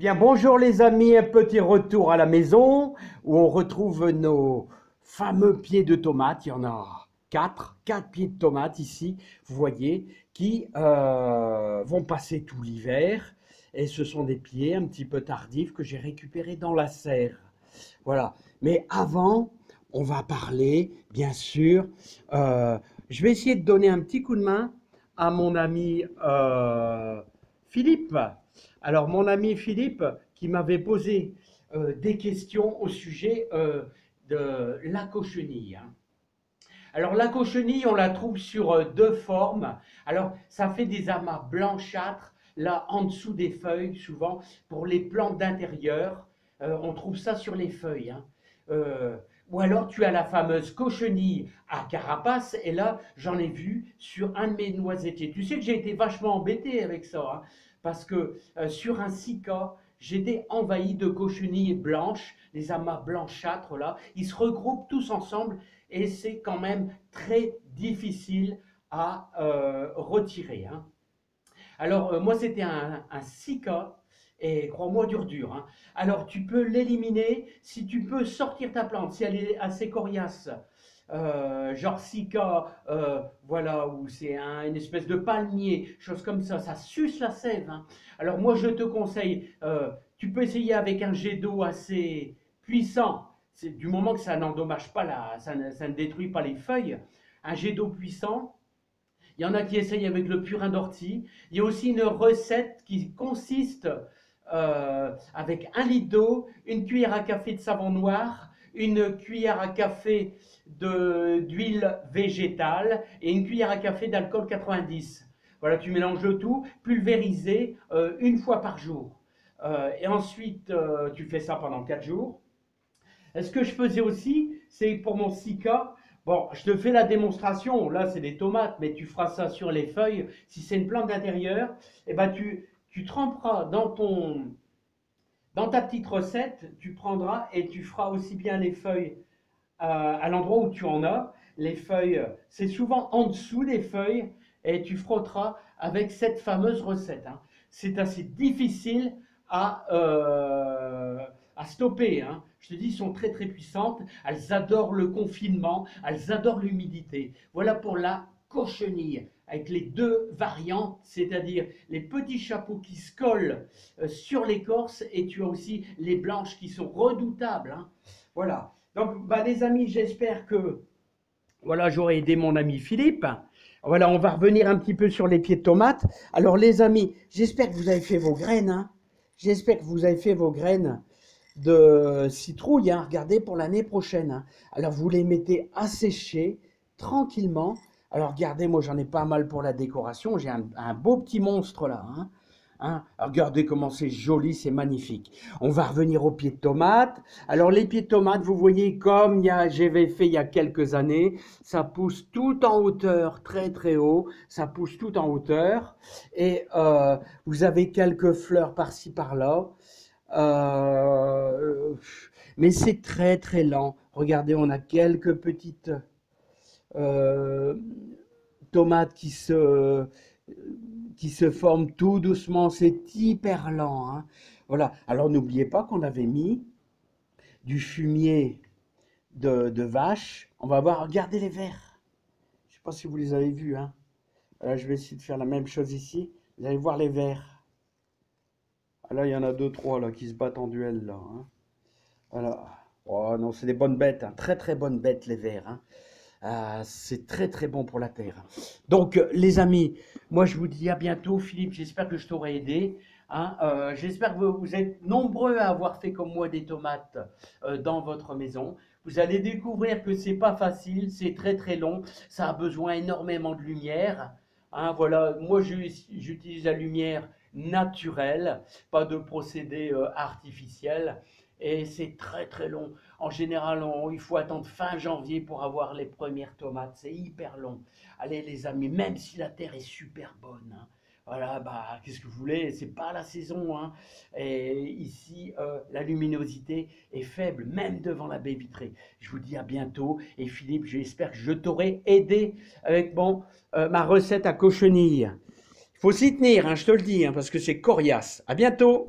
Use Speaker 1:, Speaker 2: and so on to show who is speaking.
Speaker 1: Bien, bonjour les amis, un petit retour à la maison où on retrouve nos fameux pieds de tomates. Il y en a quatre pieds de tomates ici, vous voyez, qui vont passer tout l'hiver. Et ce sont des pieds un petit peu tardifs que j'ai récupérés dans la serre. Voilà. Mais avant, on va parler, bien sûr. euh, je vais essayer de donner un petit coup de main à mon ami Philippe. Alors, mon ami Philippe, qui m'avait posé des questions au sujet de la cochenille, hein. Alors, la cochenille, on la trouve sur deux formes. Alors, ça fait des amas blanchâtres, là, en dessous des feuilles, souvent, pour les plantes d'intérieur. On trouve ça sur les feuilles, hein. Euh, ou alors, tu as la fameuse cochenille à carapace, et là, j'en ai vu sur un de mes noisettiers. Tu sais que j'ai été vachement embêté avec ça, hein, parce que sur un cica, j'étais envahi de cochenilles blanches, les amas blanchâtres, là. Ils se regroupent tous ensemble et c'est quand même très difficile à retirer, hein. Alors, moi, c'était un Sika, et crois-moi, dur, hein. Alors, tu peux l'éliminer si tu peux sortir ta plante, si elle est assez coriace. Genre Sika, voilà, où c'est une espèce de palmier, chose comme ça suce la sève, hein. Alors, moi, je te conseille, tu peux essayer avec un jet d'eau assez puissant, c'est du moment que ça n'endommage pas, ça ne détruit pas les feuilles, un jet d'eau puissant. Il y en a qui essayent avec le purin d'ortie. Il y a aussi une recette qui consiste avec 1 litre d'eau, une cuillère à café de savon noir, une cuillère à café d'huile végétale et une cuillère à café d'alcool 90. Voilà, tu mélanges le tout, pulvérisé une fois par jour. Et ensuite, tu fais ça pendant 4 jours. Ce que je faisais aussi, c'est pour mon Sika, bon, je te fais la démonstration, là c'est des tomates, mais tu feras ça sur les feuilles. Si c'est une plante d'intérieur, eh ben tu tremperas dans ta petite recette, tu prendras et tu feras aussi bien les feuilles à l'endroit où tu en as. Les feuilles, c'est souvent en dessous des feuilles et tu frotteras avec cette fameuse recette, hein. C'est assez difficile à, euh, à stopper, hein. Je te dis, elles sont très très puissantes. Elles adorent le confinement, elles adorent l'humidité. Voilà pour la cochenille, avec les deux variantes, c'est-à-dire les petits chapeaux qui se collent sur l'écorce et tu as aussi les blanches qui sont redoutables, hein. Voilà. Donc, bah, les amis, j'espère que voilà, j'aurai aidé mon ami Philippe. Voilà, on va revenir un petit peu sur les pieds de tomates. Alors, les amis, j'espère que vous avez fait vos graines, hein. J'espère que vous avez fait vos graines de citrouille, hein. Regardez pour l'année prochaine, hein. Alors, vous les mettez à sécher tranquillement. Alors, regardez, moi, j'en ai pas mal pour la décoration. J'ai un beau petit monstre là, hein. Hein, regardez comment c'est joli, c'est magnifique. On va revenir aux pieds de tomates. Alors les pieds de tomates, vous voyez comme j'avais fait il y a quelques années, ça pousse tout en hauteur, très très haut, ça pousse tout en hauteur. Et vous avez quelques fleurs par-ci par-là. Euh, mais c'est très très lent. Regardez, on a quelques petites euh, tomates qui se forment tout doucement. C'est hyper lent, hein. Voilà. Alors n'oubliez pas qu'on avait mis du fumier de vache. On va voir, regardez les vers. Je ne sais pas si vous les avez vus, hein. Là, je vais essayer de faire la même chose ici. Vous allez voir les vers. Ah, là, il y en a deux, trois là, qui se battent en duel, là, hein. Voilà. Oh non, c'est des bonnes bêtes, hein. Très très bonnes bêtes, les vers, hein. C'est très très bon pour la terre. Donc, les amis, moi je vous dis à bientôt. Philippe, j'espère que je t'aurai aidé, hein. J'espère que vous êtes nombreux à avoir fait comme moi des tomates dans votre maison. Vous allez découvrir que c'est pas facile, c'est très très long, ça a besoin énormément de lumière, hein. Voilà, moi j'utilise la lumière naturelle, pas de procédé artificiel. Et c'est très très long. En général, il faut attendre fin janvier pour avoir les premières tomates. C'est hyper long. Allez les amis, même si la terre est super bonne, hein, voilà, bah qu'est-ce que vous voulez, c'est pas la saison, hein. Et ici, la luminosité est faible, même devant la baie vitrée. Je vous dis à bientôt. Et Philippe, j'espère que je t'aurai aidé avec ma recette à cochenille. Il faut s'y tenir, hein, je te le dis, hein, parce que c'est coriace. À bientôt.